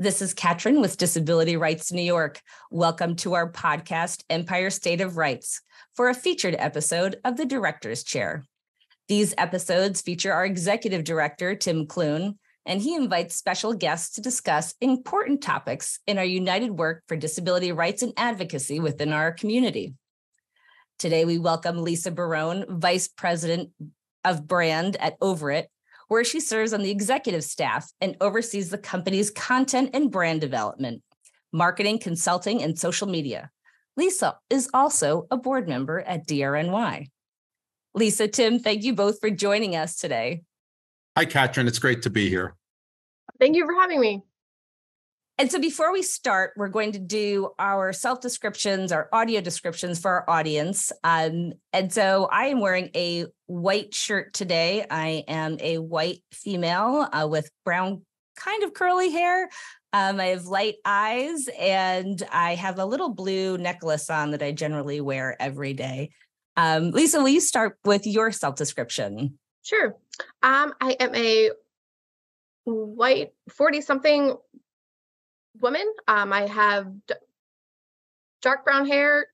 This is Katrin with Disability Rights New York. Welcome to our podcast, Empire State of Rights, for a featured episode of the Director's Chair. These episodes feature our Executive Director, Tim Clune, and he invites special guests to discuss important topics in our united work for disability rights and advocacy within our community. Today, we welcome Lisa Barone, Vice President of Brand at OverIt, where she serves on the executive staff and oversees the company's content and brand development, marketing, consulting, and social media. Lisa is also a board member at DRNY. Lisa, Tim, thank you both for joining us today. Hi, Katrin. It's great to be here. Thank you for having me. And so before we start, we're going to do our self-descriptions, our audio descriptions for our audience. And so I am wearing a white shirt today. I am a white female with brown, kind of curly hair. I have light eyes, and I have a little blue necklace on that I generally wear every day. Lisa, will you start with your self-description? Sure. I am a white 40-something woman. I have dark brown hair,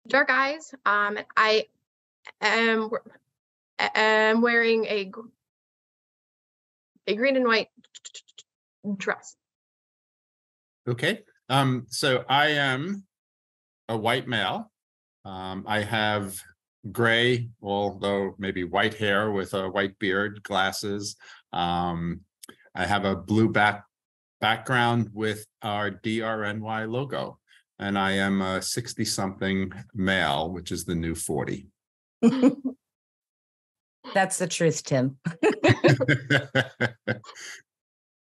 dark eyes. I am wearing a green and white dress. Okay. So I am a white male. I have gray, although maybe white hair with a white beard, glasses. I have a blue background with our DRNY logo, and I am a 60-something male, which is the new 40. That's the truth, Tim.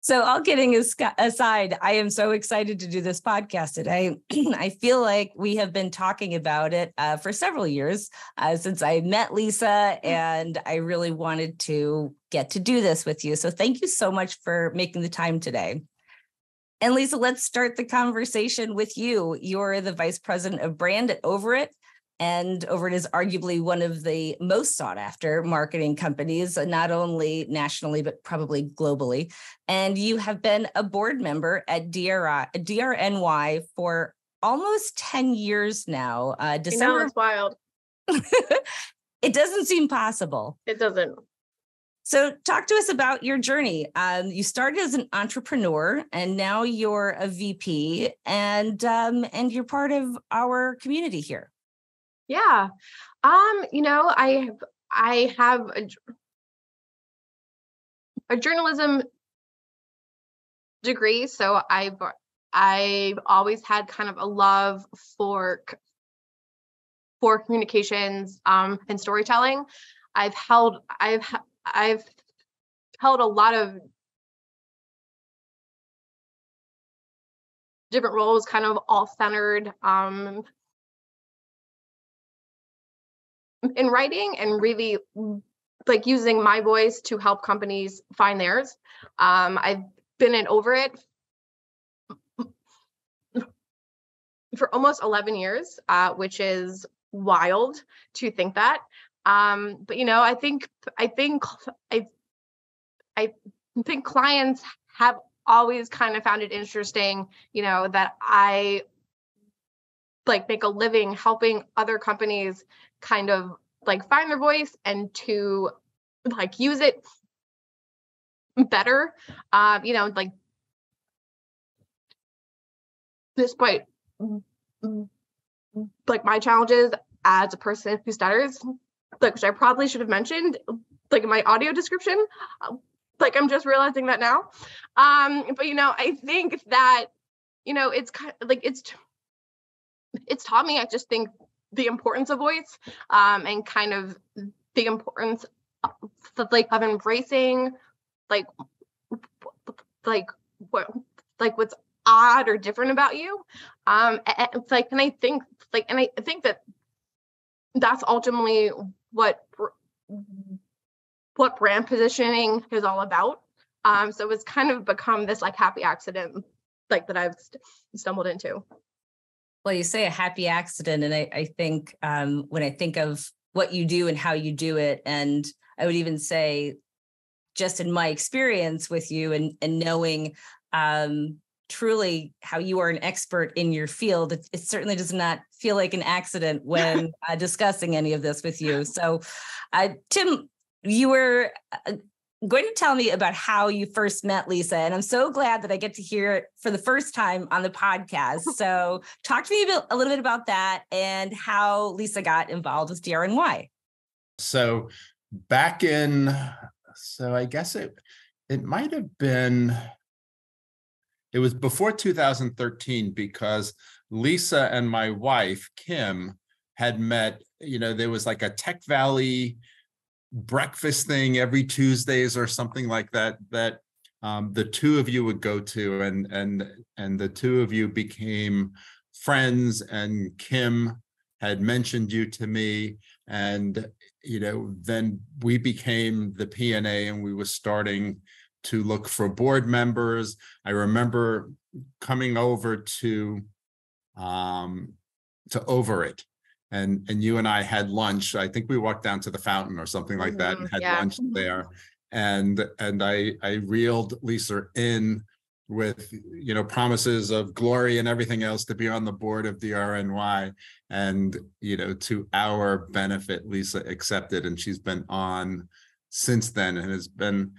So all kidding aside, I am so excited to do this podcast today. I feel like we have been talking about it for several years since I met Lisa, and I really wanted to get to do this with you. So thank you so much for making the time today. And Lisa, let's start the conversation with you. You're the Vice President of Brand at OverIt, and OverIt is arguably one of the most sought after marketing companies, not only nationally, but probably globally. And you have been a board member at DRNY for almost 10 years now. December. I know, it's wild. It doesn't seem possible. It doesn't. So talk to us about your journey. You started as an entrepreneur, and now you're a VP, and you're part of our community here. Yeah. I have a journalism degree, so I've always had kind of a love for communications and storytelling. I've held a lot of different roles, kind of all centered in writing, and really like using my voice to help companies find theirs. I've been in OverIt for almost 11 years, which is wild to think that. But I think clients have always kind of found it interesting, that I like make a living helping other companies kind of like find their voice and to like use it better. Like despite like my challenges as a person who stutters, like, which I probably should have mentioned like in my audio description. Like I'm just realizing that now. But I think that, it's kind of like it's taught me, I just think, the importance of voice, and kind of the importance of embracing what's odd or different about you. And I think that that's ultimately what brand positioning is all about. So it's kind of become this like happy accident like that I've stumbled into. Well, you say a happy accident, and I think when I think of what you do and how you do it, and I would even say, just in my experience with you and knowing truly how you are an expert in your field. It certainly does not feel like an accident when discussing any of this with you. So, Tim, you were going to tell me about how you first met Lisa, and I'm so glad that I get to hear it for the first time on the podcast. So talk to me a little bit about that and how Lisa got involved with DRNY. So I guess it might have been, it was before 2013, because Lisa and my wife, Kim, had met, there was like a Tech Valley breakfast thing every Tuesdays or something like that, the two of you would go to, and the two of you became friends, and Kim had mentioned you to me, and then we became the P&A, and we were starting to look for board members. I remember coming over to OverIt, and you and I had lunch. I think we walked down to the fountain or something like that and had lunch there. And I reeled Lisa in with, promises of glory and everything else to be on the board of DRNY. And, to our benefit, Lisa accepted, and she's been on since then, and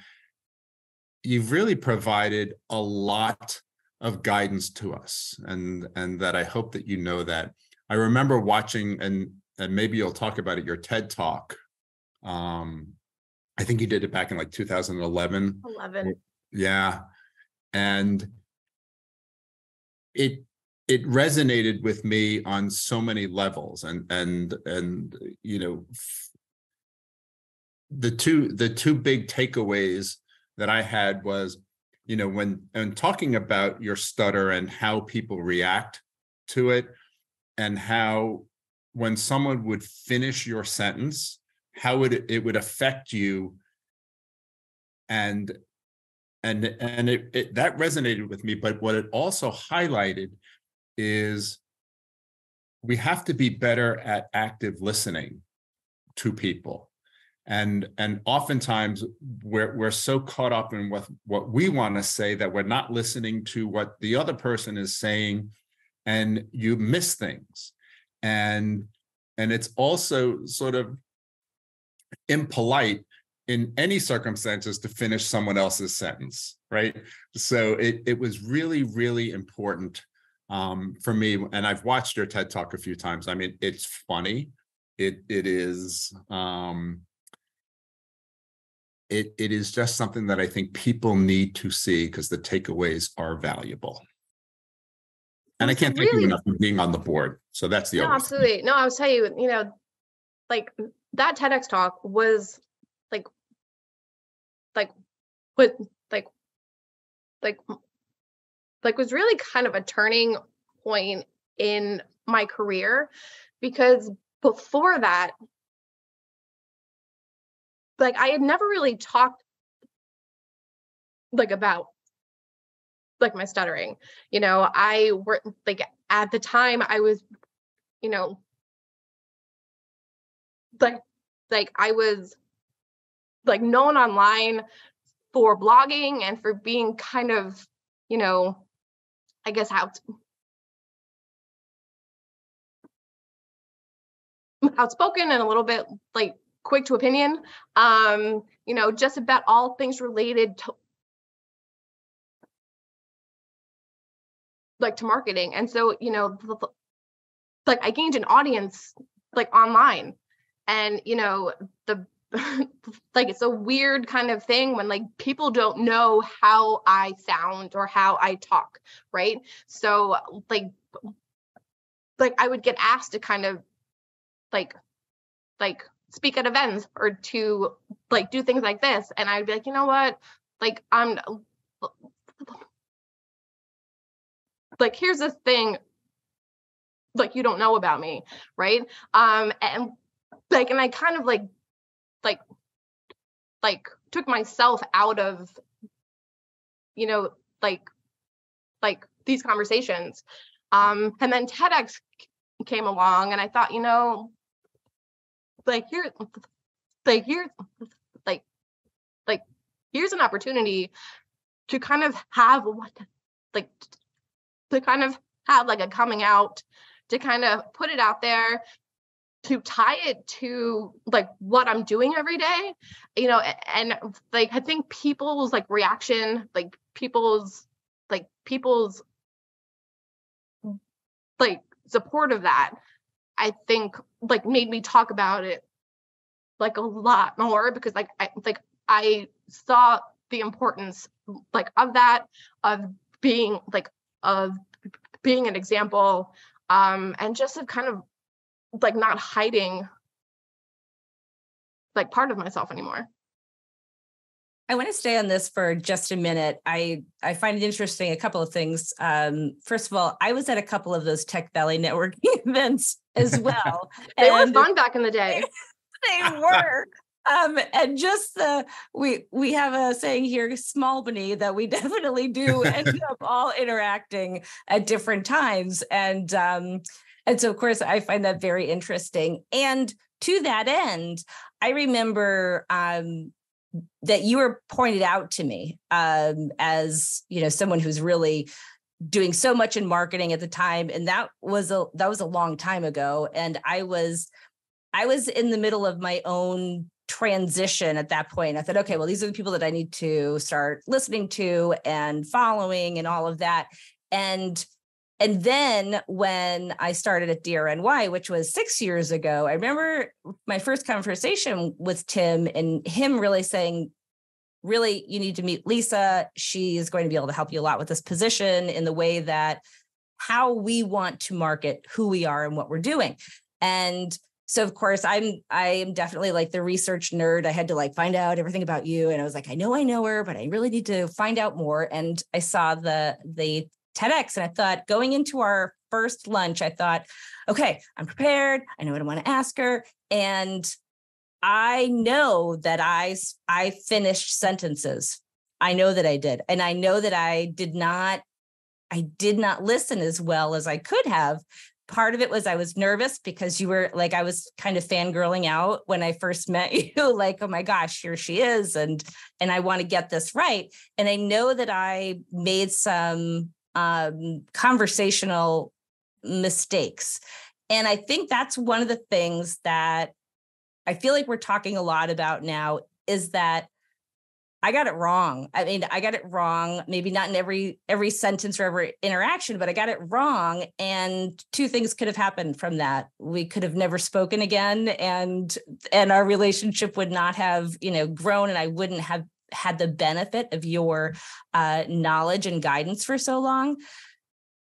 you've really provided a lot of guidance to us, and that I hope that you know that. I remember watching, and maybe you'll talk about it, your TED Talk. I think you did it back in like 2011. Yeah. And it resonated with me on so many levels. And the two big takeaways that I had was, when talking about your stutter and how people react to it, and how when someone would finish your sentence, how it would affect you, and it that resonated with me. But what it also highlighted is we have to be better at active listening to people, and oftentimes we're so caught up in what we want to say that we're not listening to what the other person is saying, and you miss things. And it's also sort of impolite in any circumstances to finish someone else's sentence, right? So it was really, really important for me. And I've watched your TED Talk a few times. I mean, it's funny. It is just something that I think people need to see, because the takeaways are valuable. And I can't thank you enough for being on the board. So that's the other absolutely thing. No, I was telling you, like that TEDx talk was was really kind of a turning point in my career, because before that, I had never really talked about my stuttering. I were at the time I was, I was known online for blogging and for being kind of, I guess outspoken and a little bit quick to opinion, just about all things related to to marketing. And so, I gained an audience online, and the it's a weird kind of thing when people don't know how I sound or how I talk, right? So I would get asked to kind of speak at events or to do things like this, and I'd be like, you know what, I'm here's this thing you don't know about me, right? And and I kind of took myself out of these conversations, and then TEDx came along, and I thought, here's an opportunity to kind of have like to kind of have like a coming out, to kind of put it out there, to tie it to like what I'm doing every day, you know, and like I think people's like reaction, like people's like support of that, I think like made me talk about it like a lot more, because like I saw the importance like of that, of being an example, and just of kind of like not hiding like part of myself anymore. I want to stay on this for just a minute. I find it interesting, a couple of things. First of all, I was at a couple of those Tech Valley networking events as well. They were fun back in the day. They were. And just we have a saying here, small Bunny, that we definitely do end up all interacting at different times. And so of course I find that very interesting. And to that end, I remember that you were pointed out to me as, you know, someone who's really doing so much in marketing at the time. And that was a long time ago. And I was in the middle of my own transition at that point. I thought, okay, well, these are the people that I need to start listening to and following and all of that. And then when I started at DRNY, which was 6 years ago, I remember my first conversation with Tim and him really saying, really, you need to meet Lisa. She is going to be able to help you a lot with this position in the way that how we want to market who we are and what we're doing. And so, of course, I am definitely like the research nerd. I had to like find out everything about you. And I was like, I know her, but I really need to find out more. And I saw the TEDx, and I thought, going into our first lunch, I thought, okay, I'm prepared. I know what I want to ask her. And I know that I finished sentences. I know that I did. And I know that I did not listen as well as I could have. Part of it was I was nervous because you were like, I was kind of fangirling out when I first met you, like, oh my gosh, here she is. And I want to get this right. And I know that I made some conversational mistakes. And I think that's one of the things that I feel like we're talking a lot about now, is that I got it wrong. I mean, I got it wrong, maybe not in every sentence or every interaction, but I got it wrong. And two things could have happened from that. We could have never spoken again, and our relationship would not have, grown, and I wouldn't have had the benefit of your knowledge and guidance for so long.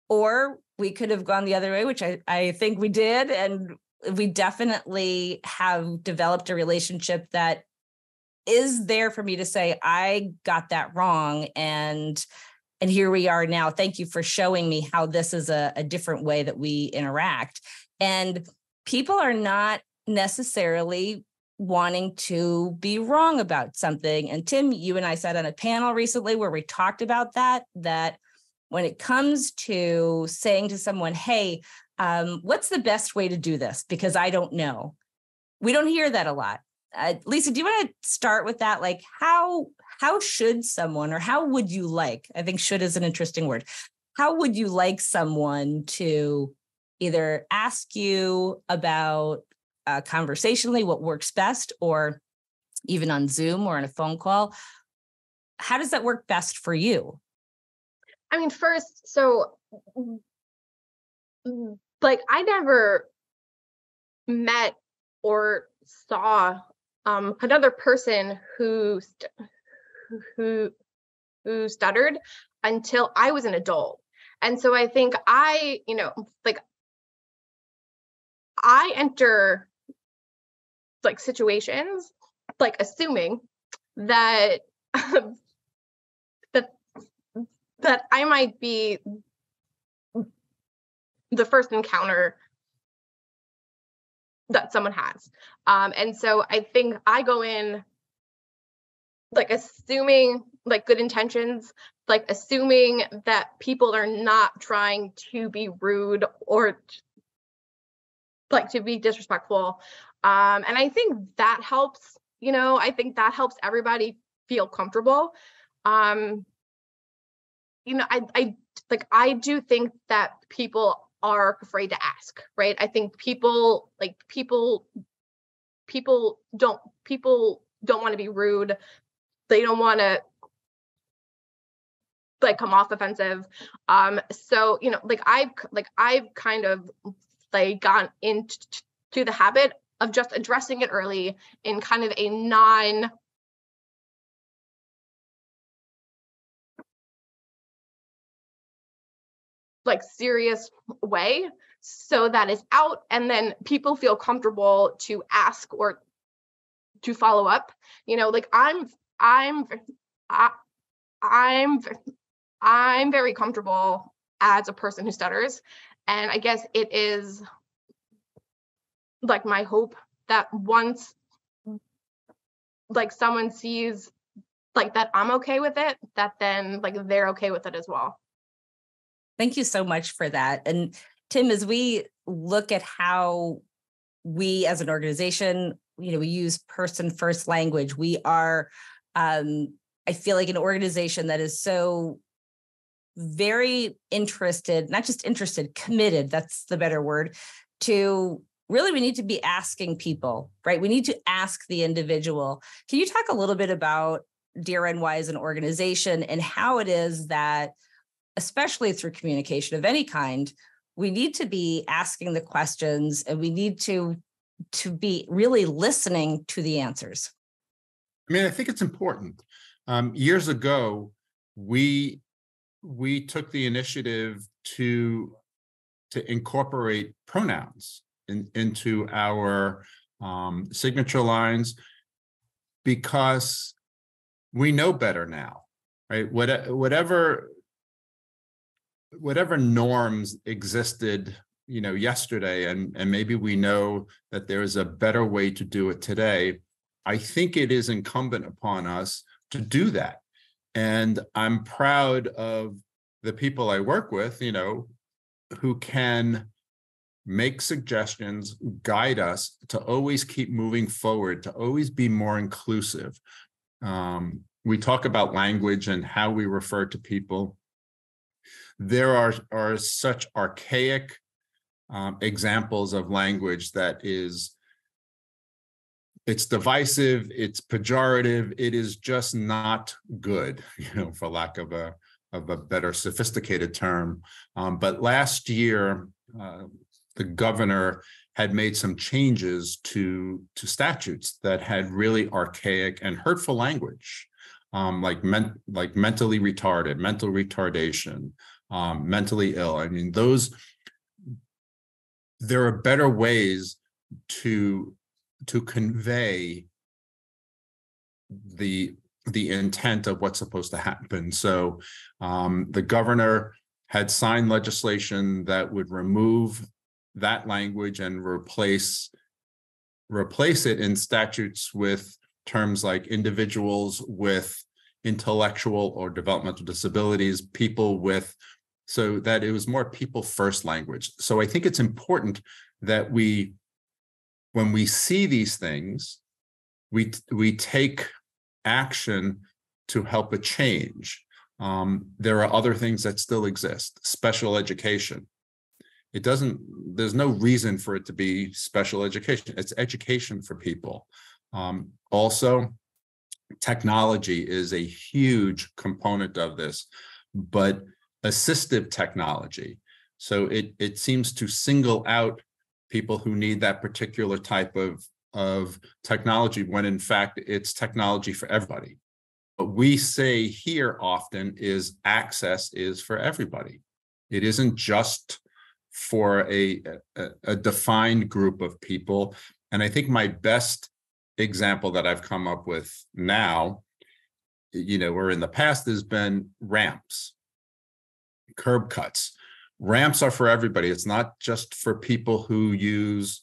Or we could have gone the other way, which I think we did. And we definitely have developed a relationship that is there for me to say, I got that wrong. And here we are now. Thank you for showing me how this is a different way that we interact. And people are not necessarily wanting to be wrong about something. And Tim, you and I sat on a panel recently where we talked about that when it comes to saying to someone, hey, what's the best way to do this? Because I don't know. We don't hear that a lot. Lisa, do you want to start with that? Like, how should someone, or how would you like, I think should is an interesting word. How would you like someone to either ask you about conversationally what works best, or even on Zoom or on a phone call? How does that work best for you? I mean, first, so like I never met or saw another person who stuttered until I was an adult. And so I think I enter like situations like assuming that that I might be the first encounter that someone has. And so I think I go in like assuming like good intentions, like assuming that people are not trying to be rude or like to be disrespectful. And I think that helps, I think that helps everybody feel comfortable. I do think that people are afraid to ask, right? I think people don't want to be rude. They don't want to come off offensive. So, I've kind of gone into the habit of just addressing it early in kind of a non serious way, so that it's out, and then people feel comfortable to ask or to follow up. I'm very comfortable as a person who stutters, and I guess it is my hope that once someone sees that I'm okay with it, that then they're okay with it as well. Thank you so much for that. And Tim, as we look at how we as an organization, we use person first language, we are, I feel like, an organization that is so very interested, not just interested, committed, that's the better word, to really, we need to be asking people, right? We need to ask the individual. Can you talk a little bit about DRNY as an organization and how it is that, especially through communication of any kind, we need to be asking the questions, and we need to be really listening to the answers? I mean, I think it's important. Years ago, we took the initiative to incorporate pronouns into our signature lines, because we know better now, right? Whatever norms existed, yesterday, and maybe we know that there is a better way to do it today. I think it is incumbent upon us to do that. And I'm proud of the people I work with, who can make suggestions, guide us to always keep moving forward, to always be more inclusive. We talk about language and how we refer to people. There are such archaic examples of language that it's divisive, it's pejorative, it is just not good, for lack of a better sophisticated term. But last year, the governor had made some changes to statutes that had really archaic and hurtful language, like mentally retarded, mental retardation, mentally ill. I mean, there are better ways to convey the intent of what's supposed to happen. So the governor had signed legislation that would remove that language and replace it in statutes with terms like individuals with intellectual or developmental disabilities, people with, so that it was more people first language. So I think it's important that when we see these things, we take action to help a change. There are other things that still exist. Special education. There's no reason for it to be special education. It's education for people. Also, technology is a huge component of this, but assistive technology. So it seems to single out people who need that particular type of technology, when in fact it's technology for everybody. What we say here often is access is for everybody. It isn't just for a defined group of people. And I think my best example that I've come up with now, or in the past, has been ramps, curb cuts. Ramps are for everybody. It's not just for people who use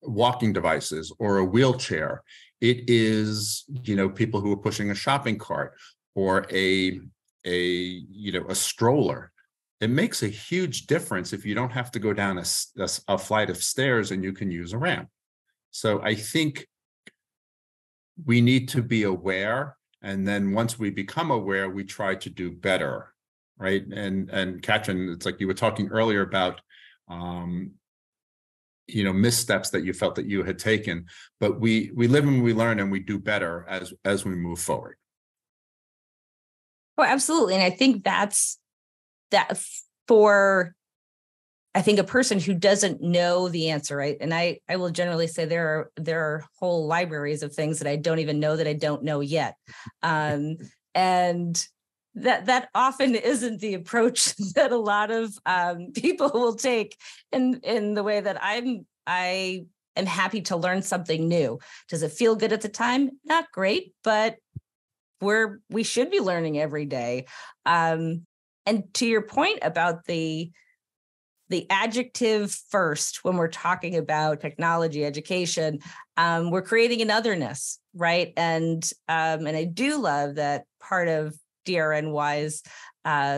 walking devices or a wheelchair. It is, people who are pushing a shopping cart or a stroller. It makes a huge difference if you don't have to go down a flight of stairs and you can use a ramp. So I think we need to be aware And then once we become aware, we try to do better, right? And Katrin, it's like you were talking earlier about, missteps that you felt that you had taken, but we live and we learn and we do better as we move forward. Oh, absolutely. And I think that's that for, I think, a person who doesn't know the answer, right? And I will generally say there are whole libraries of things that I don't even know that I don't know yet. And that often isn't the approach that a lot of people will take in the way that I am happy to learn something new. Does it feel good at the time? Not great, but we should be learning every day. And to your point about the adjective first, when we're talking about technology education, we're creating an otherness, right? And I do love that part of DRNY's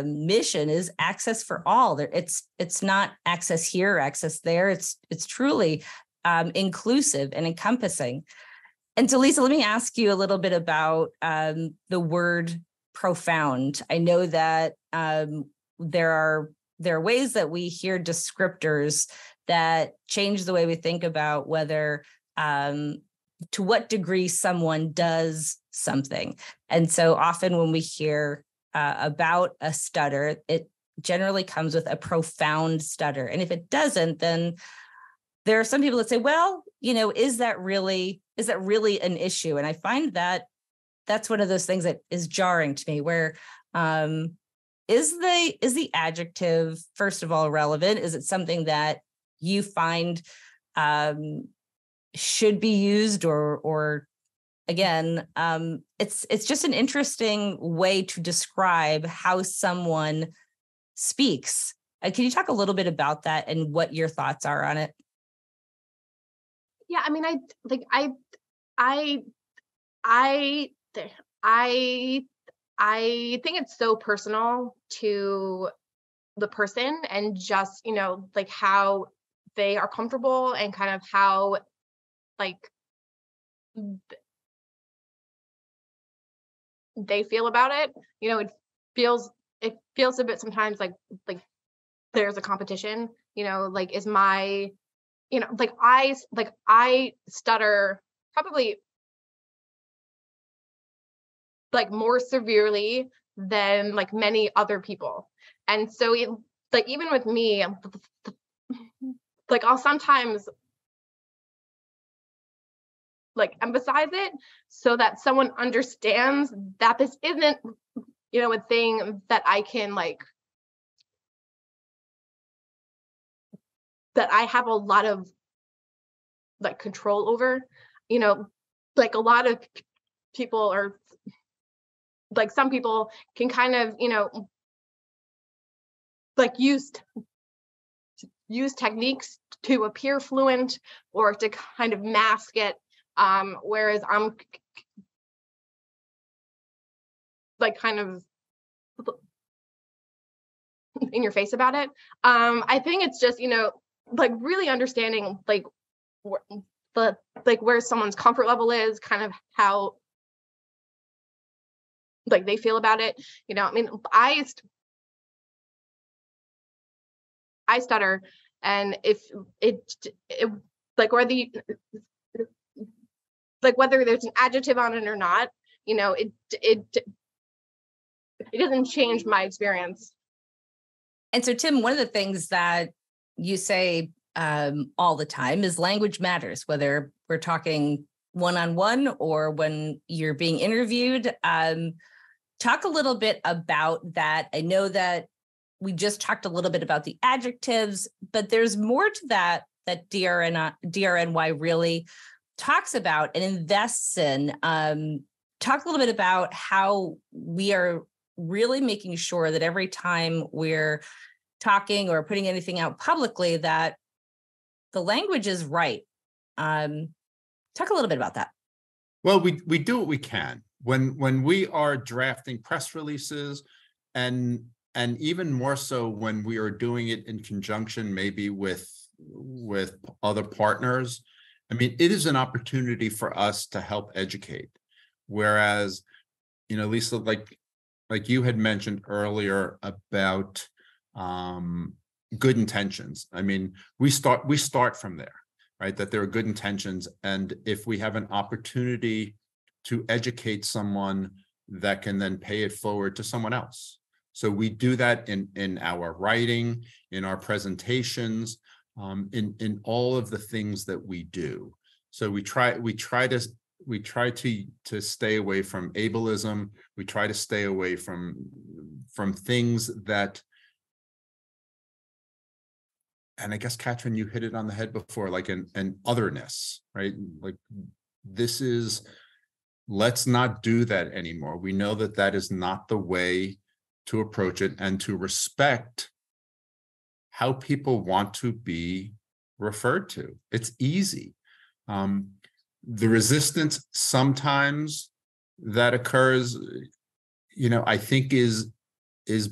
mission is access for all. It's not access here, access there. It's truly inclusive and encompassing. And so, Lisa, let me ask you a little bit about the word profound. I know that there are ways that we hear descriptors that change the way we think about whether to what degree someone does something. And so often when we hear about a stutter, it generally comes with a profound stutter. And if it doesn't, then there are some people that say, well, is that really an issue? And I find that that's one of those things that is jarring to me, where is the adjective, first of all, relevant? Is it something that you find should be used, or again, it's just an interesting way to describe how someone speaks. Can you talk a little bit about that and what your thoughts are on it? Yeah, I mean, I think it's so personal to the person, and just, like how they are comfortable and kind of how like they feel about it. It feels a bit sometimes like there's a competition, like is my, I stutter probably like more severely than like many other people. And so even with me, like I'll sometimes like emphasize it so that someone understands that this isn't, a thing that I can that I have a lot of like control over. Like a lot of people are like, some people can kind of, like use techniques to appear fluent or to kind of mask it, whereas I'm like kind of in your face about it. I think it's just, like really understanding like where someone's comfort level is, kind of how like they feel about it. I mean, I stutter, and if it like whether there's an adjective on it or not, it doesn't change my experience. And so, Tim, one of the things that you say all the time is language matters, whether we're talking one-on-one or when you're being interviewed. Talk a little bit about that. I know that we just talked a little bit about the adjectives, but there's more to that DRNY really talks about and invests in. Talk a little bit about how we are really making sure that every time we're talking or putting anything out publicly, that the language is right. Talk a little bit about that. Well, we do what we can when we are drafting press releases, and even more so when we are doing it in conjunction, maybe with other partners. I mean, it is an opportunity for us to help educate. Whereas Lisa, like you had mentioned earlier about good intentions. I mean, we start from there, right? That there are good intentions, and if we have an opportunity to educate someone, that can then pay it forward to someone else. So we do that in our writing, in our presentations, in all of the things that we do. So we try to stay away from ableism. We try to stay away from things that, and I guess, Katrin, you hit it on the head before, like an otherness, right? Like, let's not do that anymore. We know that that is not the way to approach it, and to respect how people want to be referred to. It's easy. The resistance sometimes that occurs, I think is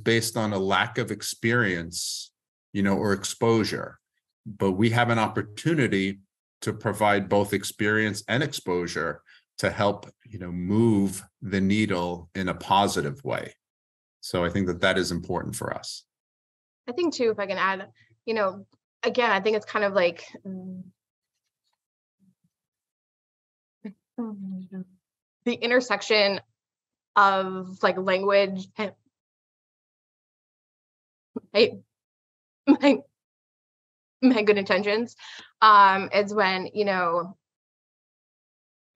based on a lack of experience, or exposure. But we have an opportunity to provide both experience and exposure to help, move the needle in a positive way. So I think that is important for us. I think too, if I can add, again, I think it's kind of like the intersection of like language and my good intentions, is when,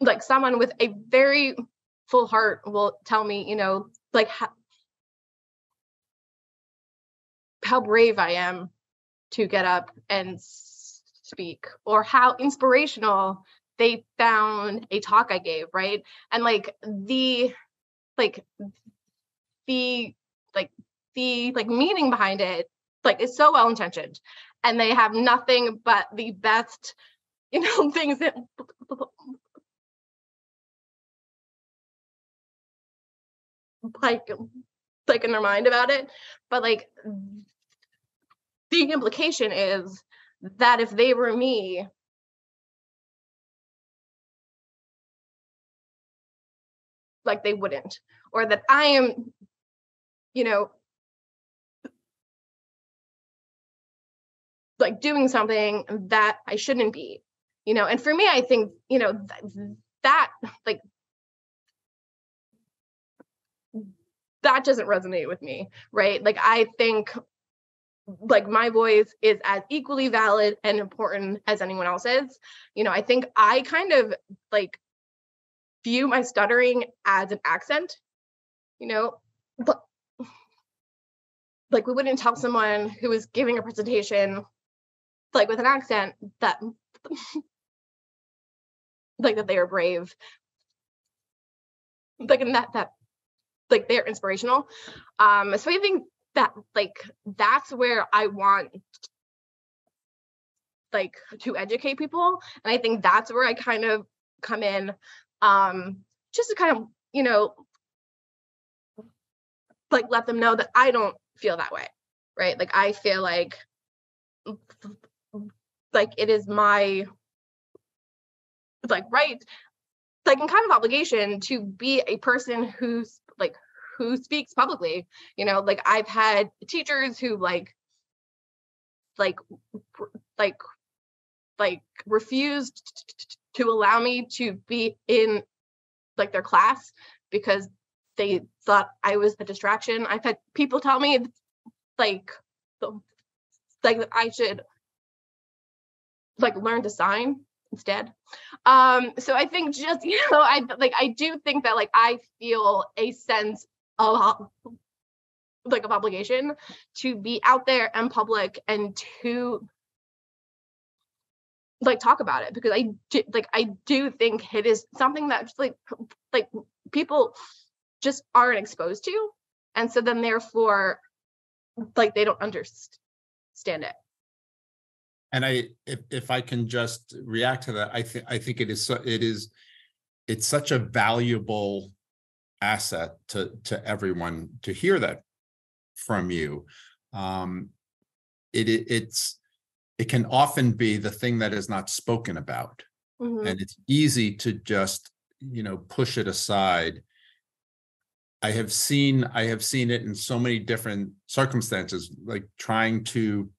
like someone with a very full heart will tell me, like how brave I am to get up and speak, or how inspirational they found a talk I gave, right? And like the meaning behind it, like, is so well intentioned, and they have nothing but the best, things that like in their mind about it. But like the implication is that if they were me, like, they wouldn't, or that I am, like doing something that I shouldn't be, and for me, I think, that like that doesn't resonate with me, right? Like, I think like my voice is as equally valid and important as anyone else's. I think I kind of like view my stuttering as an accent, but like we wouldn't tell someone who is giving a presentation like with an accent that like that they are brave, like, and that like they're inspirational. So I think that like that's where I want like to educate people, and I think that's where I kind of come in, just to kind of like let them know that I don't feel that way, right? Like, I feel like it is my like right, like, and kind of obligation to be a person who speaks publicly. Like, I've had teachers who like refused to allow me to be in like their class because they thought I was a distraction. I've had people tell me like I should like learn to sign instead. So I think just, I do think that like I feel a sense of like of obligation to be out there and public and to like talk about it, because I do think it is something that just like people just aren't exposed to, and so then therefore like they don't understand it. And if I can just react to that, I think it's such a valuable asset to everyone to hear that from you. It can often be the thing that is not spoken about, and it's easy to just push it aside. have seen it in so many different circumstances, like trying to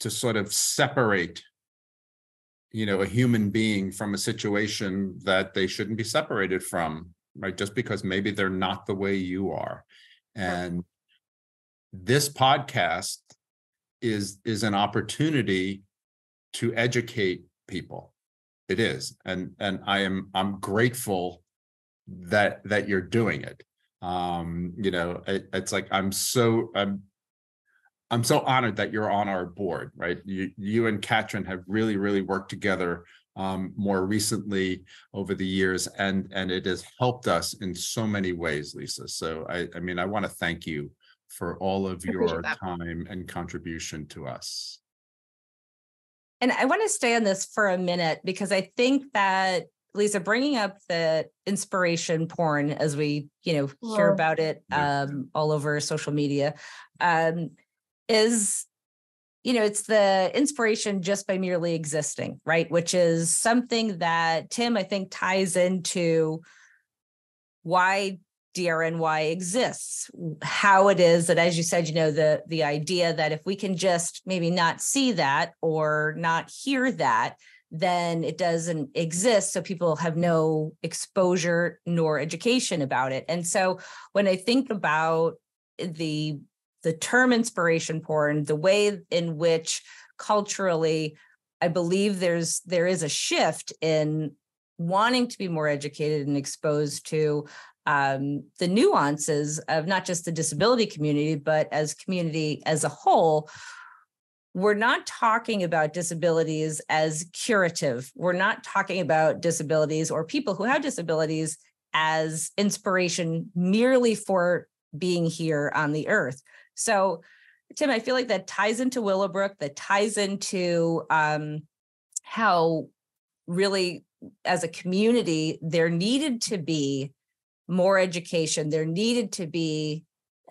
sort of separate, a human being from a situation that they shouldn't be separated from, right? Just because maybe they're not the way you are. And this podcast is an opportunity to educate people. It is. And I'm grateful that you're doing it. It's like I'm so honored that you're on our board, right? You and Katrin have really, really worked together more recently over the years, and it has helped us in so many ways, Lisa. So I want to thank you for all of your time and contribution to us. And I want to stay on this for a minute, because I think that, Lisa, bringing up the inspiration porn, as we, hear about it all over social media, is, it's the inspiration just by merely existing, right? Which is something that, Tim, I think ties into why DRNY exists, how it is that, as you said, the idea that if we can just maybe not see that or not hear that, then it doesn't exist. So people have no exposure nor education about it. And so when I think about the term inspiration porn, the way in which culturally, I believe there is a shift in wanting to be more educated and exposed to the nuances of not just the disability community, but as community as a whole. We're not talking about disabilities as curative. We're not talking about disabilities or people who have disabilities as inspiration merely for being here on the earth. So, Tim, I feel like that ties into Willowbrook, that ties into how really, as a community, there needed to be more education. There needed to be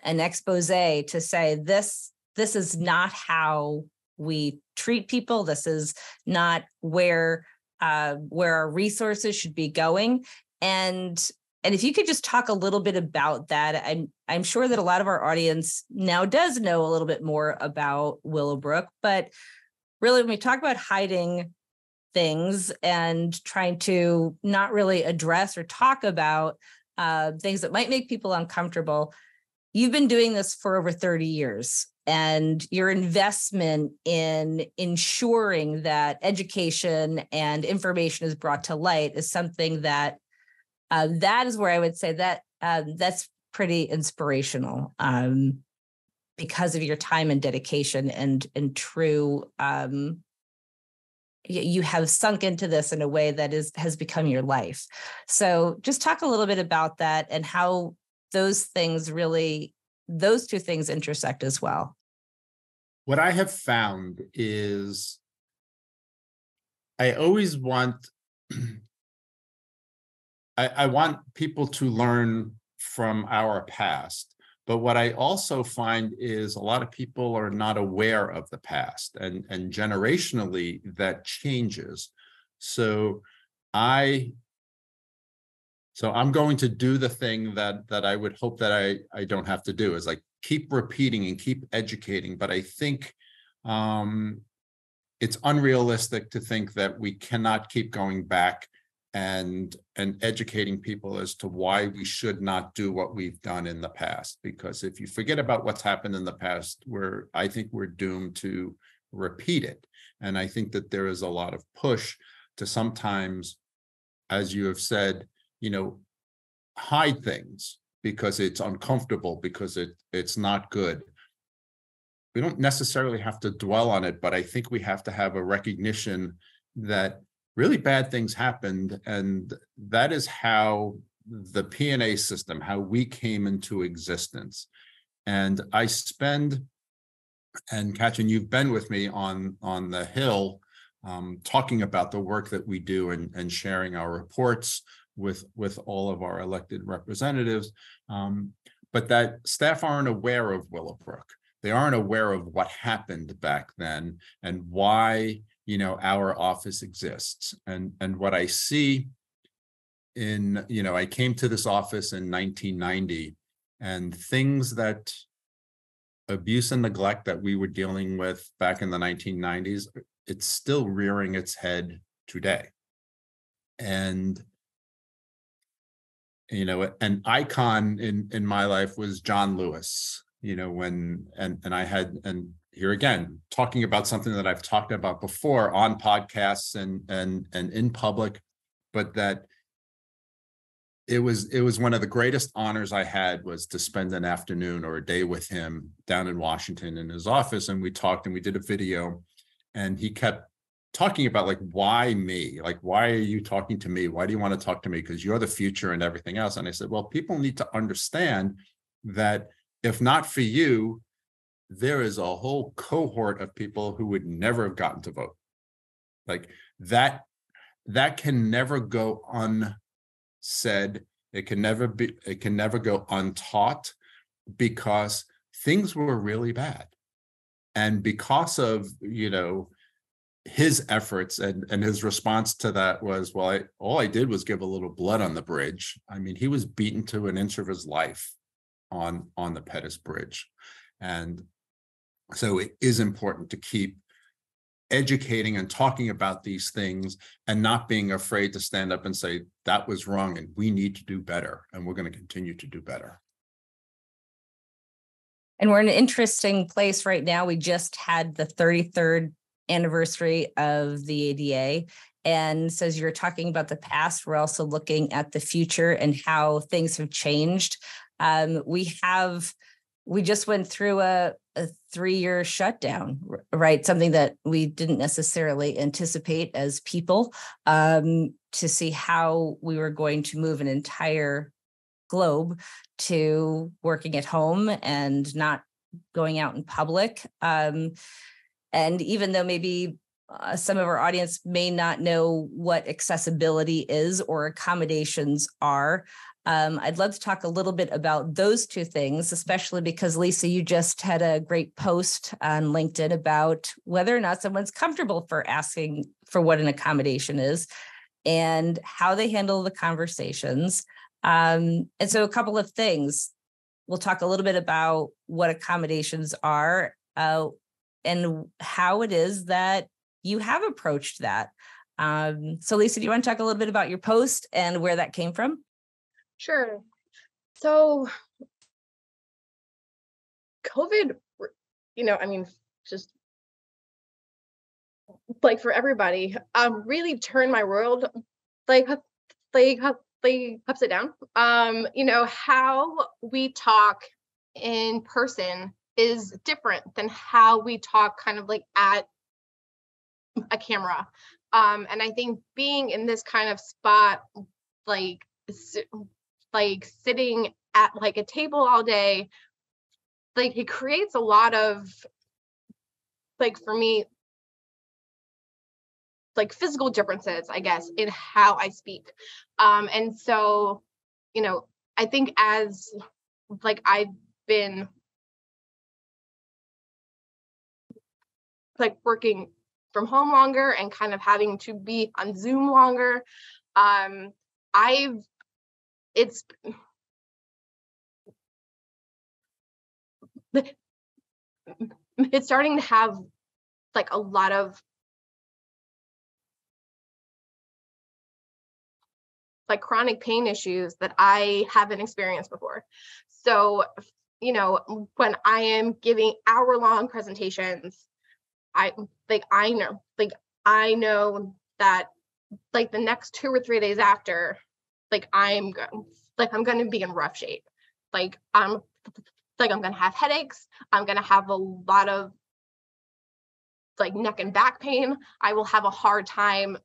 an expose to say, this is not how we treat people. This is not where our resources should be going. And if you could just talk a little bit about that, I'm sure that a lot of our audience now does know a little bit more about Willowbrook, but really when we talk about hiding things and trying to not really address or talk about things that might make people uncomfortable, you've been doing this for over 30 years. And your investment in ensuring that education and information is brought to light is something that that is where I would say that that's pretty inspirational because of your time and dedication and true. You have sunk into this in a way that has become your life. So just talk a little bit about that and how those two things intersect as well. What I have found is I always want I want people to learn from our past. But what I also find is a lot of people are not aware of the past, and generationally that changes. So I'm going to do the thing that I would hope that I don't have to do, is like keep repeating and keep educating. But I think it's unrealistic to think that we cannot keep going back and educating people as to why we should not do what we've done in the past. Because if you forget about what's happened in the past, I think we're doomed to repeat it. And I think that there is a lot of push to sometimes, as you have said, hide things because it's uncomfortable, because it's not good. We don't necessarily have to dwell on it, but I think we have to have a recognition that really bad things happened, and that is how the P&A system, how we came into existence. And I spend, and Katrin, you've been with me on the Hill, talking about the work that we do and sharing our reports with all of our elected representatives, but that staff aren't aware of Willowbrook. They aren't aware of what happened back then and why our office exists. And what I see I came to this office in 1990, and things that abuse and neglect that we were dealing with back in the 1990s, it's still rearing its head today. And an icon in my life was John Lewis, and here again, talking about something that I've talked about before on podcasts and in public, but that it was one of the greatest honors I had, was to spend an afternoon or a day with him down in Washington in his office. And we talked and we did a video, and he kept talking about, like, why me? Like, why are you talking to me? Why do you want to talk to me? Because you're the future and everything else. And I said, well, people need to understand that if not for you, there is a whole cohort of people who would never have gotten to vote. Like that can never go unsaid. It can never go untaught, because things were really bad. And because of, his efforts and his response to that was, well, all I did was give a little blood on the bridge. I mean, he was beaten to an inch of his life on the Pettus Bridge. And so it is important to keep educating and talking about these things, and not being afraid to stand up and say, that was wrong and we need to do better, and we're going to continue to do better. And we're in an interesting place right now. We just had the 33rd anniversary of the ADA. And so as you're talking about the past, we're also looking at the future and how things have changed. We just went through a 3-year shutdown, right? Something that we didn't necessarily anticipate as people, to see how we were going to move an entire globe to working at home and not going out in public. And even though maybe some of our audience may not know what accessibility is or accommodations are, I'd love to talk a little bit about those two things, especially because, Lisa, you just had a great post on LinkedIn about whether or not someone's comfortable for asking for what an accommodation is and how they handle the conversations. And so a couple of things. We'll talk a little bit about what accommodations are, and how it is that you have approached that. So Lisa, do you want to talk a little bit about your post and where that came from? Sure. So COVID, just like for everybody, really turned my world upside down. How we talk in person is different than how we talk kind of like at a camera. And I think being in this kind of spot, like sitting at like a table all day, like it creates a lot of, like, for me, like physical differences, I guess, in how I speak. And so, I think as like I've been like working from home longer and kind of having to be on Zoom longer, it's starting to have like a lot of like chronic pain issues that I haven't experienced before. So, when I am giving hour-long presentations, I know that like the next 2 or 3 days after, like I'm going to be in rough shape. I'm going to have headaches. I'm going to have a lot of like neck and back pain. I will have a hard time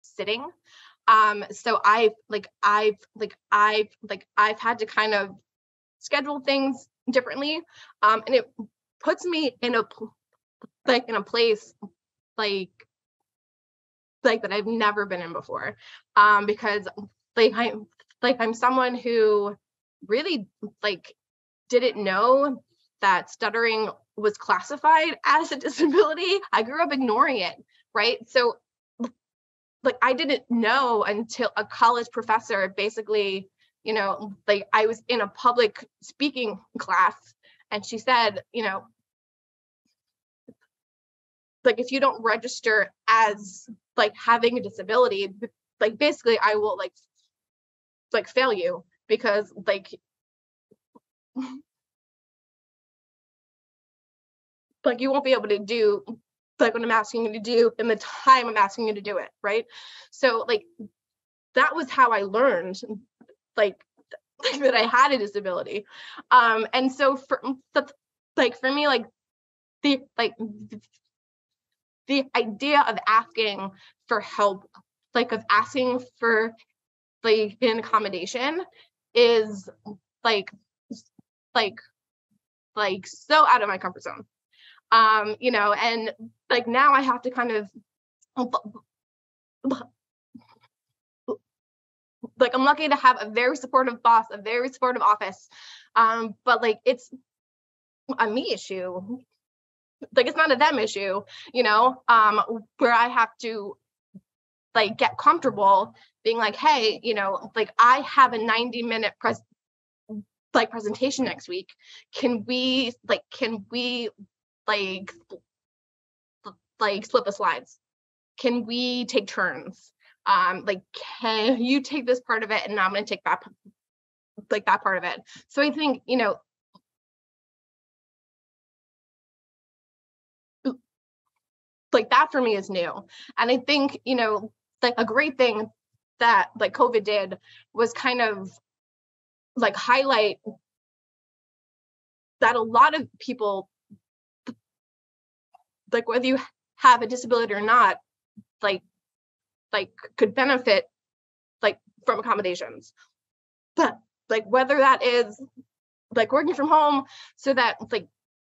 sitting. So I've had to kind of schedule things differently. And it puts me in a place like that I've never been in before. Because I'm someone who really didn't know that stuttering was classified as a disability. I grew up ignoring it, right? So like I didn't know until a college professor basically, you know, like I was in a public speaking class and she said, you know, like if you don't register as like having a disability, like basically I will like fail you because like you won't be able to do like what I'm asking you to do in the time I'm asking you to do it, right? So like that was how I learned like that I had a disability. And so for me, like the idea of asking for help, like of asking for like an accommodation is like so out of my comfort zone. You know, and like now I have to kind of like I'm lucky to have a very supportive boss, a very supportive office. But like it's a me issue. Like it's not a them issue, you know, where I have to like get comfortable being like, hey, you know, like I have a 90-minute presentation next week. Can we like split the slides? Can we take turns? Like, can you take this part of it and I'm going to take that part of it? So I think, you know, like that for me is new. And I think, you know, like a great thing that like COVID did was kind of like highlight that a lot of people, like whether you have a disability or not, like could benefit like from accommodations. But like whether that is like working from home so that like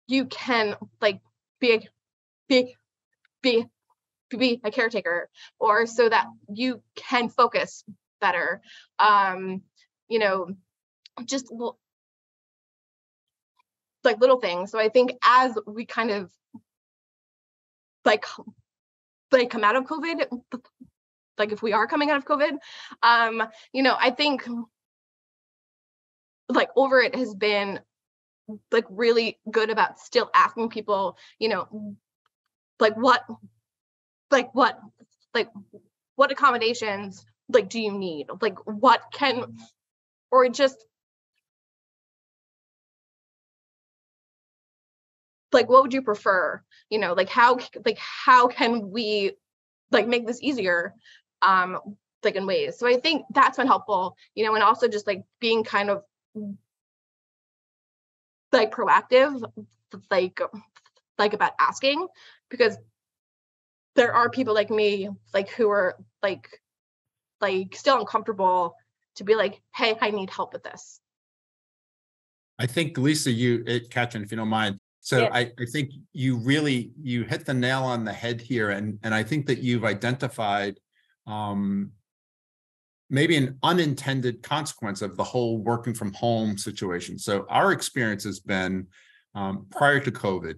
you can like be a caretaker, or so that you can focus better, you know, just like little things. So I think as we kind of like come out of COVID, like if we are coming out of COVID, you know, I think like OverIt has been like really good about still asking people, you know, what accommodations like do you need? Like what can, or just like what would you prefer? You know, like how can we like make this easier? Like in ways. So I think that's been helpful, you know, and also just like being kind of like proactive, like about asking, because there are people like me, like who are like still uncomfortable to be like, hey, I need help with this. I think, Lisa, Katrin, if you don't mind. So yeah. I think you hit the nail on the head here. And I think that you've identified maybe an unintended consequence of the whole working from home situation. So our experience has been prior to COVID,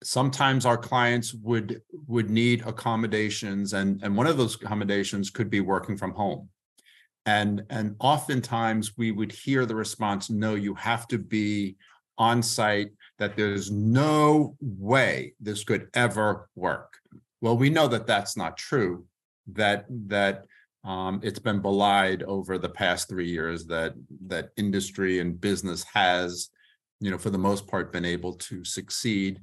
sometimes our clients would need accommodations, and one of those accommodations could be working from home. And oftentimes we would hear the response, no, you have to be on site, that there's no way this could ever work. Well, we know that that's not true, that it's been belied over the past 3 years, that industry and business has, you know, for the most part been able to succeed.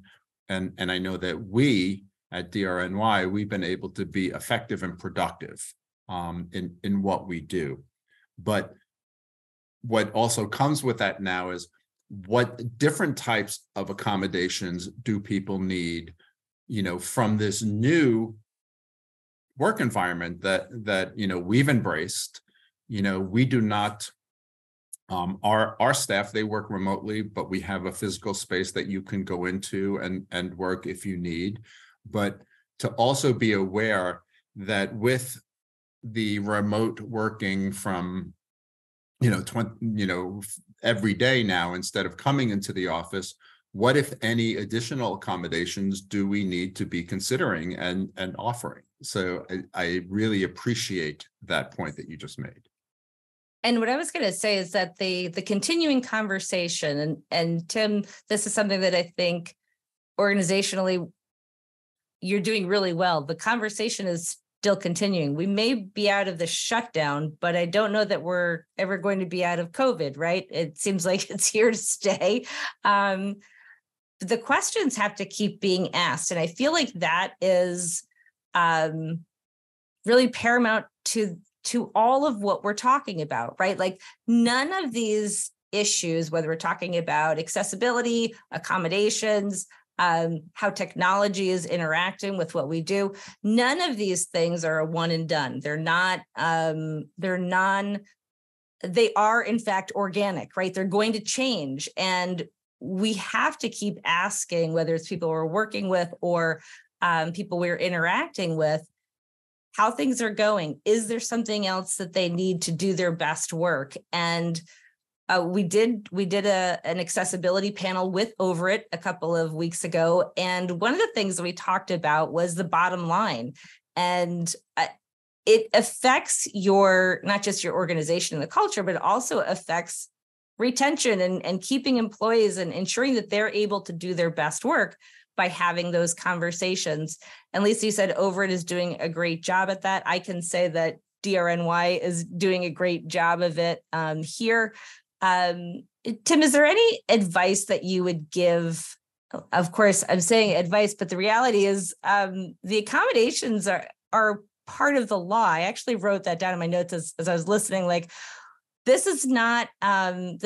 And I know that we at DRNY, we've been able to be effective and productive in what we do. But what also comes with that now is, what different types of accommodations do people need, you know, from this new work environment that you know we've embraced. You know, we do not, our staff, they work remotely, but we have a physical space that you can go into and work if you need. But to also be aware that with the remote working from, you know, every day now, instead of coming into the office, what if any additional accommodations do we need to be considering and offering? So I really appreciate that point that you just made. And what I was going to say is that the continuing conversation, and Tim, this is something that I think organizationally you're doing really well. The conversation is still continuing. We may be out of the shutdown, but I don't know that we're ever going to be out of COVID, right? It seems like it's here to stay. The questions have to keep being asked. And I feel like that is really paramount to all of what we're talking about, right? Like none of these issues, whether we're talking about accessibility, accommodations, how technology is interacting with what we do, none of these things are a one and done. They are in fact organic, right? They're going to change. And we have to keep asking, whether it's people we're working with or people we're interacting with, how things are going. Is there something else that they need to do their best work? And we did an accessibility panel with OverIt a couple of weeks ago. And one of the things that we talked about was the bottom line. And it affects not just your organization and the culture, but it also affects retention and keeping employees and ensuring that they're able to do their best work by having those conversations. And Lisa, you said OverIt is doing a great job at that. I can say that DRNY is doing a great job of it here. Tim, is there any advice that you would give? Of course, I'm saying advice, but the reality is the accommodations are part of the law. I actually wrote that down in my notes as I was listening. Like, this is not something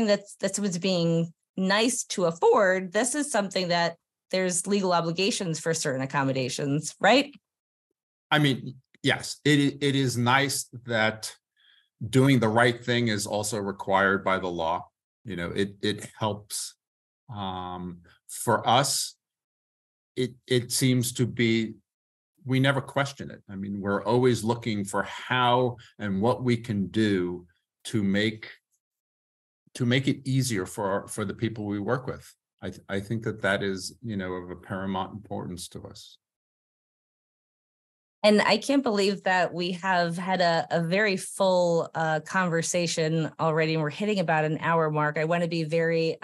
that someone's being nice to afford. This is something that there's legal obligations for certain accommodations, right? I mean, yes, it is nice that doing the right thing is also required by the law. You know, it helps. For us, it seems to be, we never question it. I mean, we're always looking for how and what we can do to make it easier for the people we work with. I think that is, of a paramount importance to us. And I can't believe that we have had a very full conversation already, and we're hitting about an hour mark. I want to be very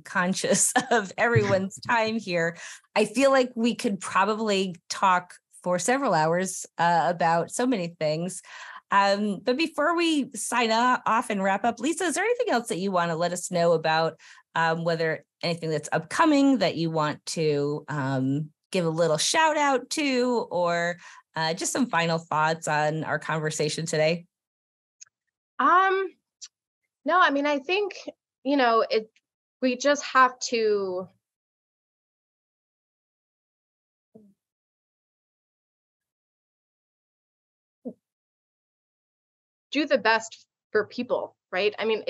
conscious of everyone's time here. I feel like we could probably talk for several hours about so many things. But before we sign off and wrap up, Lisa, is there anything else that you want to let us know about, whether anything that's upcoming that you want to give a little shout out to, or just some final thoughts on our conversation today? No, I mean, I think, we just have to do the best for people, right? I mean,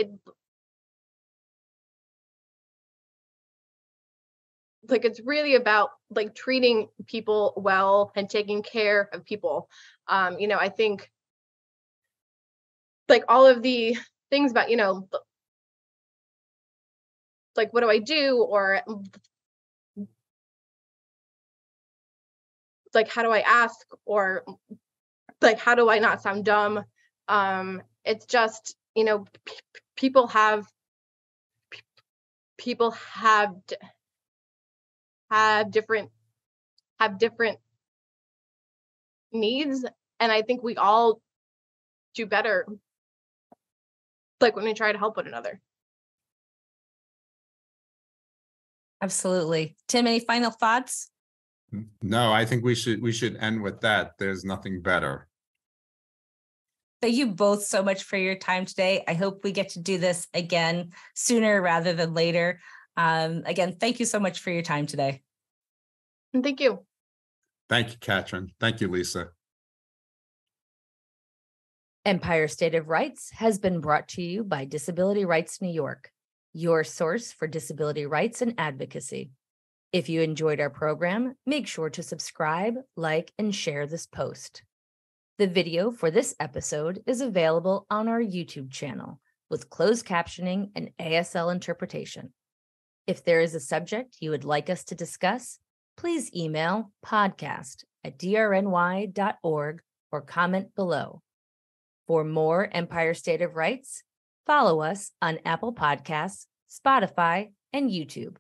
it's really about treating people well and taking care of people. I think all of the things about, what do I do? Or how do I ask? Or how do I not sound dumb? It's just, people have different needs, and I think we all do better when we try to help one another. Absolutely. Tim, any final thoughts? No, I think we should end with that. There's nothing better. Thank you both so much for your time today. I hope we get to do this again sooner rather than later. Again, thank you so much for your time today. Thank you. Thank you, Katrin. Thank you, Lisa. Empire State of Rights has been brought to you by Disability Rights New York, your source for disability rights and advocacy. If you enjoyed our program, make sure to subscribe, like, and share this post. The video for this episode is available on our YouTube channel with closed captioning and ASL interpretation. If there is a subject you would like us to discuss, please email podcast empire@drny.org or comment below. For more Empire State of Rights, follow us on Apple Podcasts, Spotify, and YouTube.